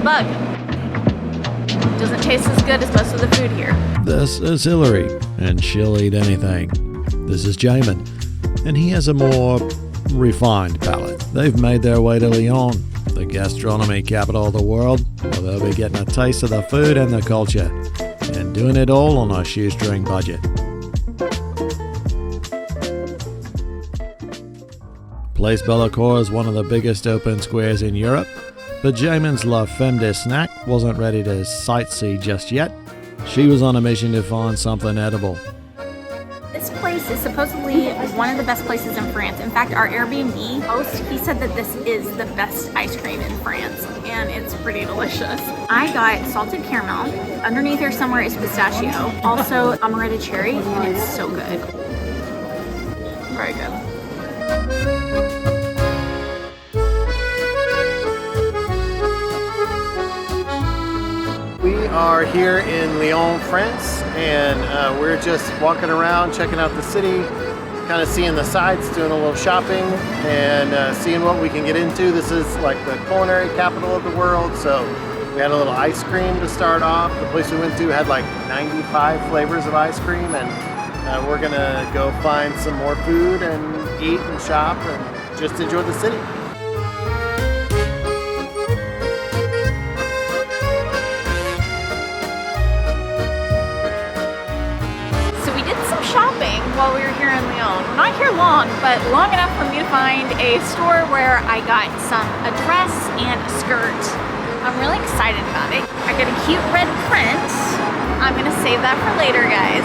bug. Doesn't taste as good as most of the food here. This is Hilarie, and she'll eat anything. This is Jamin, and he has a more refined palate. They've made their way to Lyon, the gastronomic capital of the world, where they'll be getting a taste of the food and the culture, and doing it all on a shoestring budget. Place Bellecour is one of the biggest open squares in Europe, but Jamin's La Femme de Snack wasn't ready to sightsee just yet. She was on a mission to find something edible. This place is supposedly one of the best places in France. In fact, our Airbnb host, he said that this is the best ice cream in France, and it's pretty delicious. I got salted caramel. Underneath there somewhere is pistachio. Also amaretto cherry, and it's so good. Very good. We are here in Lyon, France, and we're just walking around, checking out the city, kind of seeing the sights, doing a little shopping, and seeing what we can get into. This is like the culinary capital of the world, so we had a little ice cream to start off. The place we went to had like 95 flavors of ice cream, and we're gonna go find some more food and eat and shop and just enjoy the city. Shopping while we were here in Lyon. We're not here long, but long enough for me to find a store where I got a dress and a skirt. I'm really excited about it. I got a cute red print. I'm gonna save that for later, guys.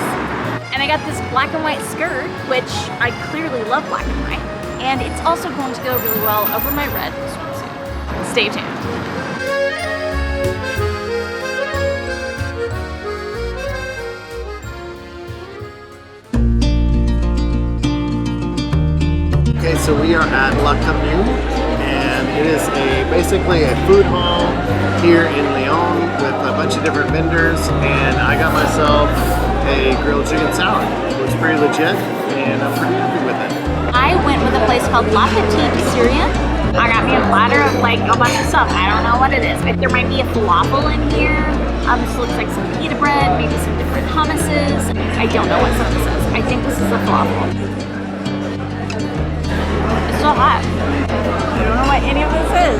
And I got this black and white skirt, which I clearly love black and white. And it's also going to go really well over my red swimsuit. Stay tuned. Okay, so we are at La Commune, and it is basically a food hall here in Lyon with a bunch of different vendors, and I got myself a grilled chicken salad. It was pretty legit, and I'm pretty happy with it. I went with a place called La Petite Syrian. I got me a platter of like a bunch of stuff. I don't know what it is. There might be a falafel in here. This looks like some pita bread, maybe some different hummuses. I don't know what some of this is. I think this is a falafel. So hot. I don't know what any of this is.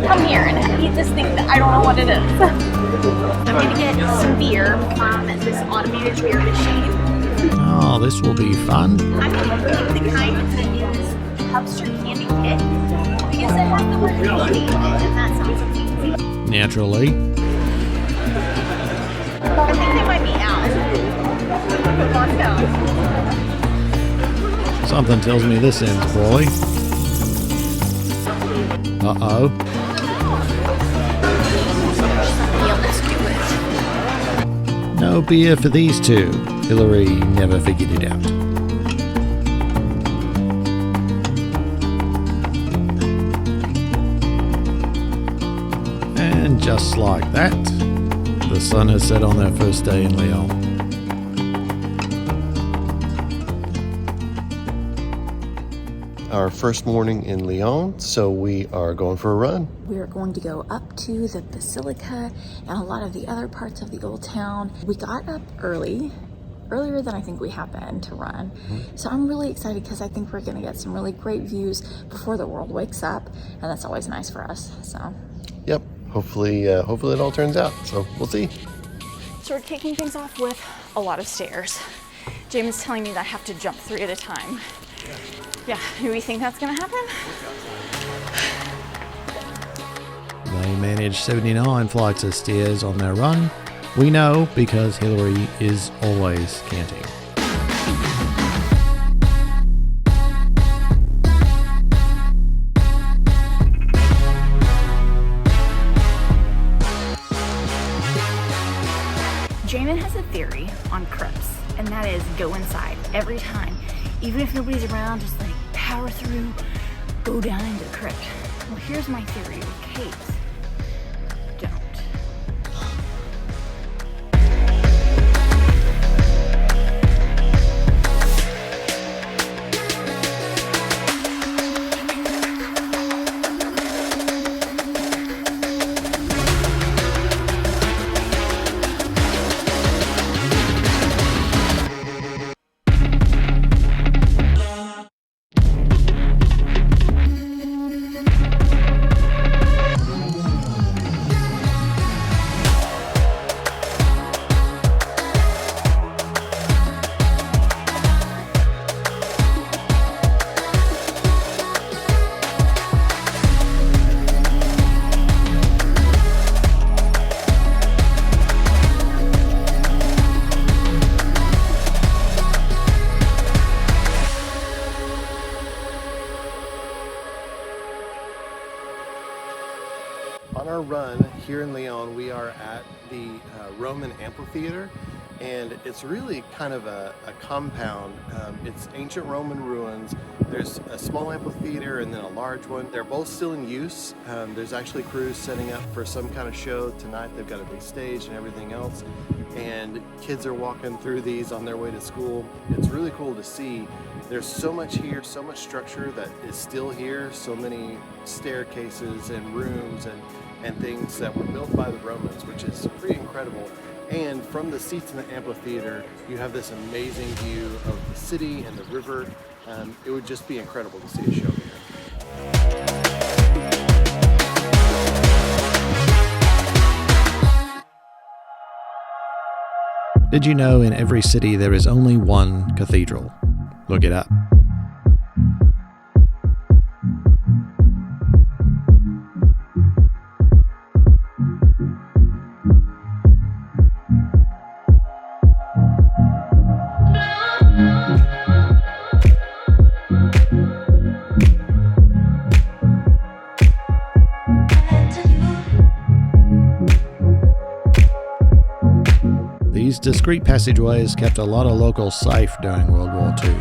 Come here and eat this thing that I don't know what it is. I'm gonna get some beer from this automated beer machine. Oh, this will be fun. I'm gonna pick the kind that is Hubster Candy Kit because it has the word candy and that sounds amazing. Naturally. I think they might be out. Something tells me this ends poorly. Uh-oh. Yeah, let's do it. No beer for these two. Hilarie never figured it out. And just like that, the sun has set on their first day in Lyon. Our first morning in Lyon, so we are going for a run. We are going to go up to the Basilica and a lot of the other parts of the old town. We got up earlier than I think we have been to run. So I'm really excited because I think we're gonna get some really great views before the world wakes up, and that's always nice for us, so. Yep, hopefully it all turns out, so we'll see. So we're kicking things off with a lot of stairs. James is telling me that I have to jump 3 at a time. Yeah, do we think that's gonna happen? They managed 79 flights of stairs on their run. We know because Hilarie is always canting. Jamin has a theory on crepes, and that is go inside every time. Even if nobody's around, just like power through, go down into the crypt. Well, here's my theory with capes. Don't. on our run here in Lyon, we are at the Roman amphitheater, and it's really kind of a compound. It's ancient Roman ruins. There's a small amphitheater and then a large one. They're both still in use. There's actually crews setting up for some kind of show tonight. They've got a big stage and everything else, and kids are walking through these on their way to school. It's really cool to see. There's so much here, so much structure that is still here, so many staircases and rooms and things that were built by the Romans, which is pretty incredible. And from the seats in the amphitheater, you have this amazing view of the city and the river. It would just be incredible to see a show here. Did you know in every city there is only one cathedral? Look it up. These discreet passageways kept a lot of locals safe during World War II.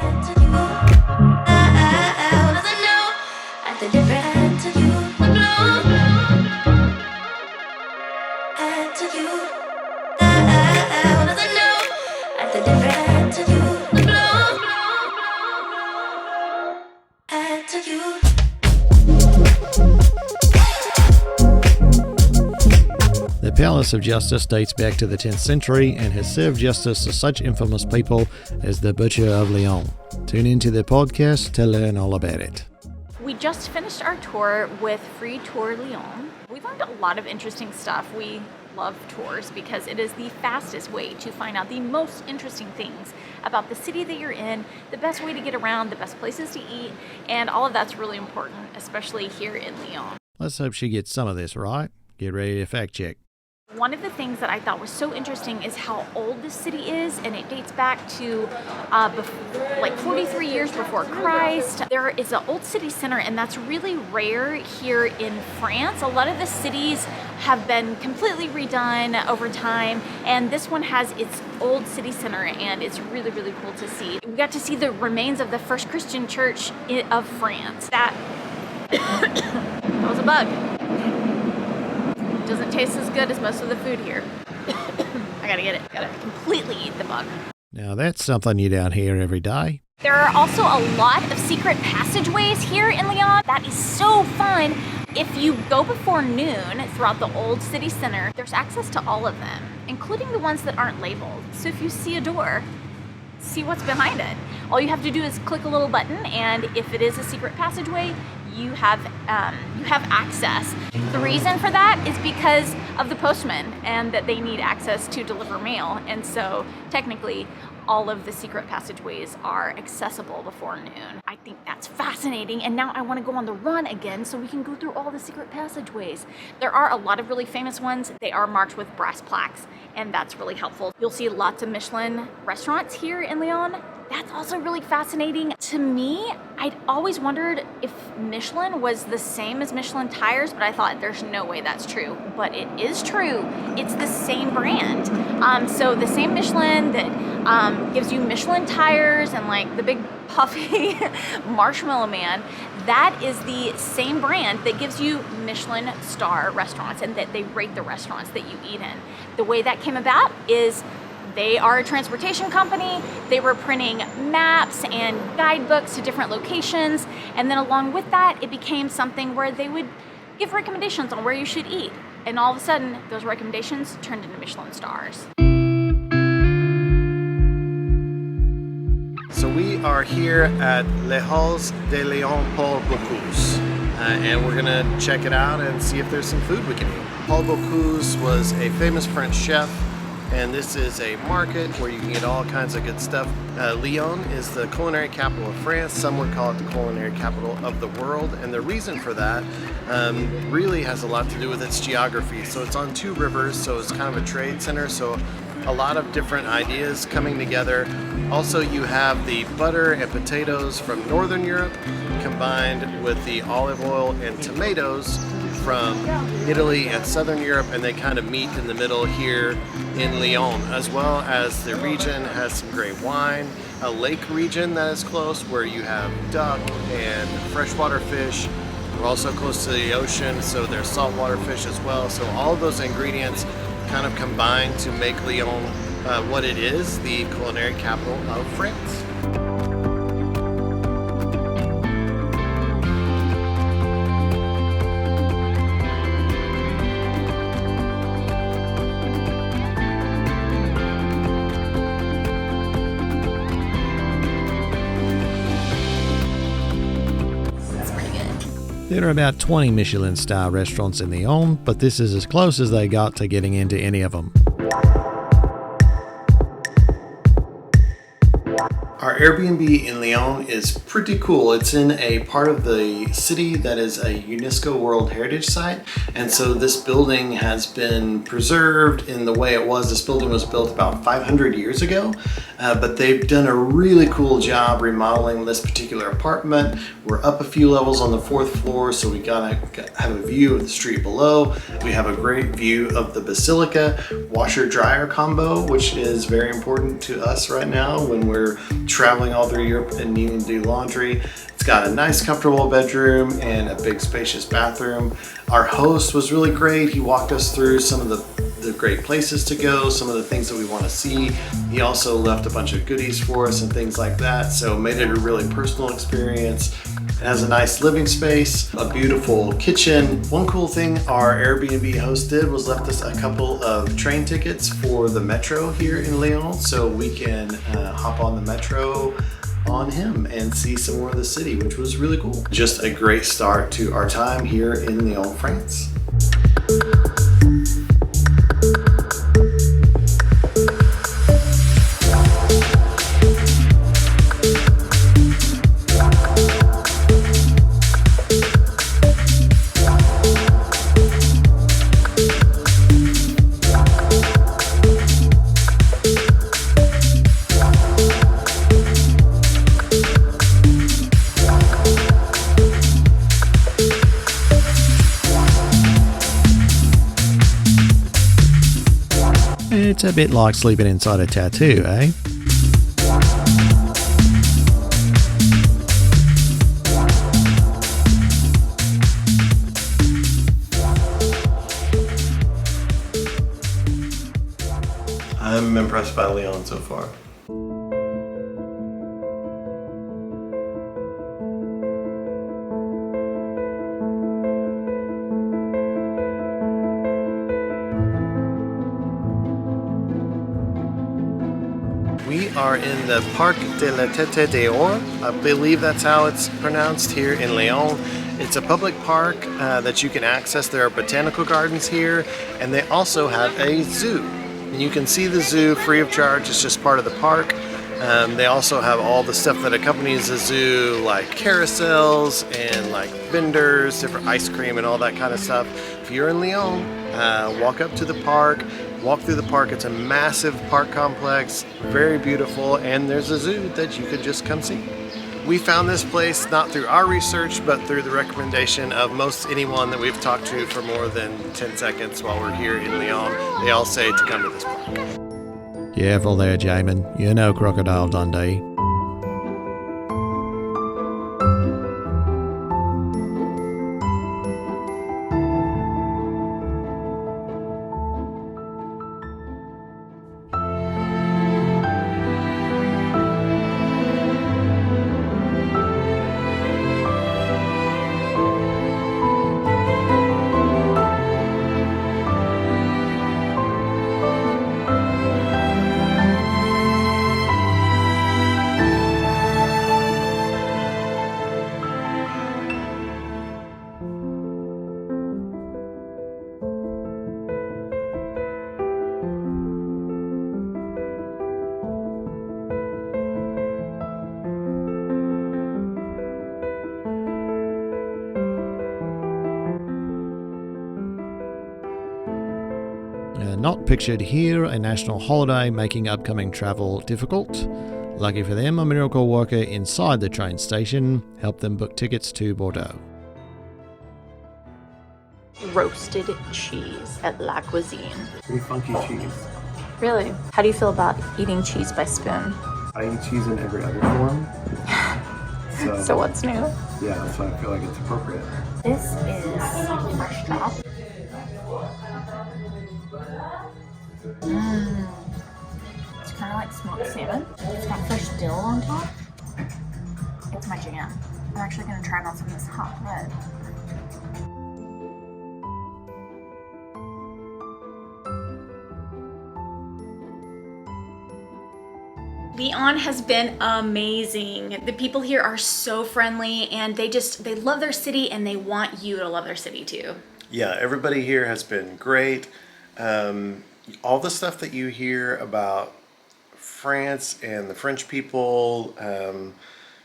The Palace of Justice dates back to the 10th century and has served justice to such infamous people as the Butcher of Lyon. Tune into their podcast to learn all about it. We just finished our tour with Free Tour Lyon. We learned a lot of interesting stuff. We love tours because it is the fastest way to find out the most interesting things about the city that you're in, the best way to get around, the best places to eat, and all of that's really important, especially here in Lyon. Let's hope she gets some of this right. Get ready to fact check. One of the things that I thought was so interesting is how old this city is, and it dates back to like 43 years before Christ. There is an old city center, and that's really rare here in France. A lot of the cities have been completely redone over time, and this one has its old city center, and it's really, really cool to see. We got to see the remains of the first Christian church of France. That was a bug. Doesn't taste as good as most of the food here. I gotta get it. Gotta completely eat the bug. Now that's something you don't hear every day. There are also a lot of secret passageways here in Lyon. That is so fun. If you go before noon throughout the old city center, there's access to all of them, including the ones that aren't labeled. So if you see a door, see what's behind it. All you have to do is click a little button, and if it is a secret passageway, you have access. The reason for that is because of the postman and that they need access to deliver mail. And so technically all of the secret passageways are accessible before noon. I think that's fascinating, and now I want to go on the run again so we can go through all the secret passageways. There are a lot of really famous ones. They are marked with brass plaques, and that's really helpful. You'll see lots of Michelin restaurants here in Lyon. That's also really fascinating. To me, I'd always wondered if Michelin was the same as Michelin tires, but I thought there's no way that's true. But it is true. It's the same brand. So the same Michelin that gives you Michelin tires and like the big puffy marshmallow man, that is the same brand that gives you Michelin star restaurants and that they rate the restaurants that you eat in. The way that came about is they are a transportation company. They were printing maps and guidebooks to different locations. And then along with that, it became something where they would give recommendations on where you should eat. And all of a sudden, those recommendations turned into Michelin stars. So we are here at Les Halles de Lyon Paul Bocuse. And we're gonna check it out and see if there's some food we can eat. Paul Bocuse was a famous French chef, and this is a market where you can get all kinds of good stuff. Lyon is the culinary capital of France. Some would call it the culinary capital of the world, and the reason for that really has a lot to do with its geography. So it's on two rivers, so it's kind of a trade center, so a lot of different ideas coming together. Also, you have the butter and potatoes from Northern Europe combined with the olive oil and tomatoes from Italy and Southern Europe, and they kind of meet in the middle here in Lyon, as well as the region has some great wine, a lake region that is close where you have duck and freshwater fish. We're also close to the ocean, so there's saltwater fish as well. So all of those ingredients kind of combine to make Lyon what it is, the culinary capital of France. There are about 20 Michelin star restaurants in Lyon, but this is as close as they got to getting into any of them. Our Airbnb in Lyon is pretty cool. It's in a part of the city that is a UNESCO World Heritage Site, and so this building has been preserved in the way it was. This building was built about 500 years ago, but they've done a really cool job remodeling this particular apartment. We're up a few levels on the 4th floor, so we gotta have a view of the street below. We have a great view of the Basilica washer-dryer combo, which is very important to us right now when we're traveling all through Europe and needing to do laundry. It's got a nice comfortable bedroom and a big spacious bathroom. Our host was really great. He walked us through some of the great places to go, some of the things that we want to see. He also left a bunch of goodies for us and things like that, so made it a really personal experience. It has a nice living space, a beautiful kitchen. One cool thing our Airbnb host did was left us a couple of train tickets for the metro here in Lyon, so we can hop on the metro on him and see some more of the city, which was really cool. Just a great start to our time here in Lyon, France. It's a bit like sleeping inside a tattoo, eh? I'm impressed by Lyon so far. We are in the Parc De La Tête d'Or. I believe that's how it's pronounced here in Lyon. It's a public park that you can access. There are botanical gardens here, and they also have a zoo. And you can see the zoo free of charge. It's just part of the park. They also have all the stuff that accompanies the zoo, like carousels and like vendors, different ice cream and all that kind of stuff. If you're in Lyon, walk up to the park, walk through the park. It's a massive park complex, very beautiful, and there's a zoo that you could just come see. We found this place not through our research, but through the recommendation of most anyone that we've talked to for more than 10 seconds while we're here in Lyon. They all say to come to this park. Careful there, Jamin. You're no Crocodile Dundee. Not pictured here, a national holiday making upcoming travel difficult. Lucky for them, a miracle worker inside the train station helped them book tickets to Bordeaux. roasted cheese at La Cuisine. Pretty funky cheese. Really? How do you feel about eating cheese by spoon? I eat cheese in every other form. So what's new? Yeah, that's why I feel like it's appropriate. This is fresh drop. It's kind of like smoked salmon. It's got fresh dill on top. It's my jam. I'm actually going to try it on some of this hot bread. Lyon has been amazing. The people here are so friendly and they love their city and they want you to love their city too. Yeah, everybody here has been great. All the stuff that you hear about France and the French people,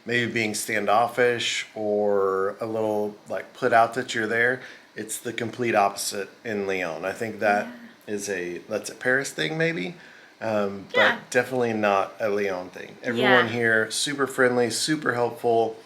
maybe being standoffish or a little like put out that you're there, it's the complete opposite in Lyon. I think that's a Paris thing maybe. But definitely not a Lyon thing. Everyone here, super friendly, super helpful.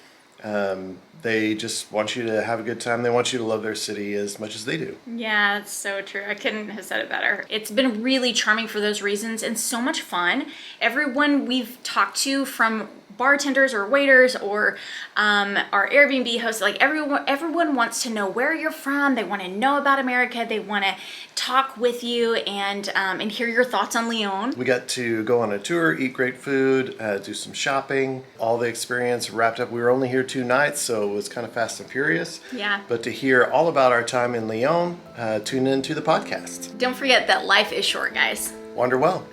They just want you to have a good time. They want you to love their city as much as they do. Yeah, that's so true. I couldn't have said it better. It's been really charming for those reasons and so much fun. Everyone we've talked to, from bartenders or waiters or our Airbnb hosts, like everyone wants to know where you're from. They want to know about America. They want to talk with you and hear your thoughts on Lyon. We got to go on a tour, eat great food, do some shopping, all the experience wrapped up. We were only here 2 nights, so it was kind of fast and furious. Yeah. But to hear all about our time in Lyon, tune in to the podcast. Don't forget that life is short, guys. Wander well.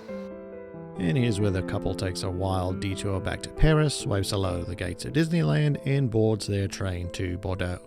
And here's where the couple takes a wild detour back to Paris, waves hello to the gates of Disneyland, and boards their train to Bordeaux.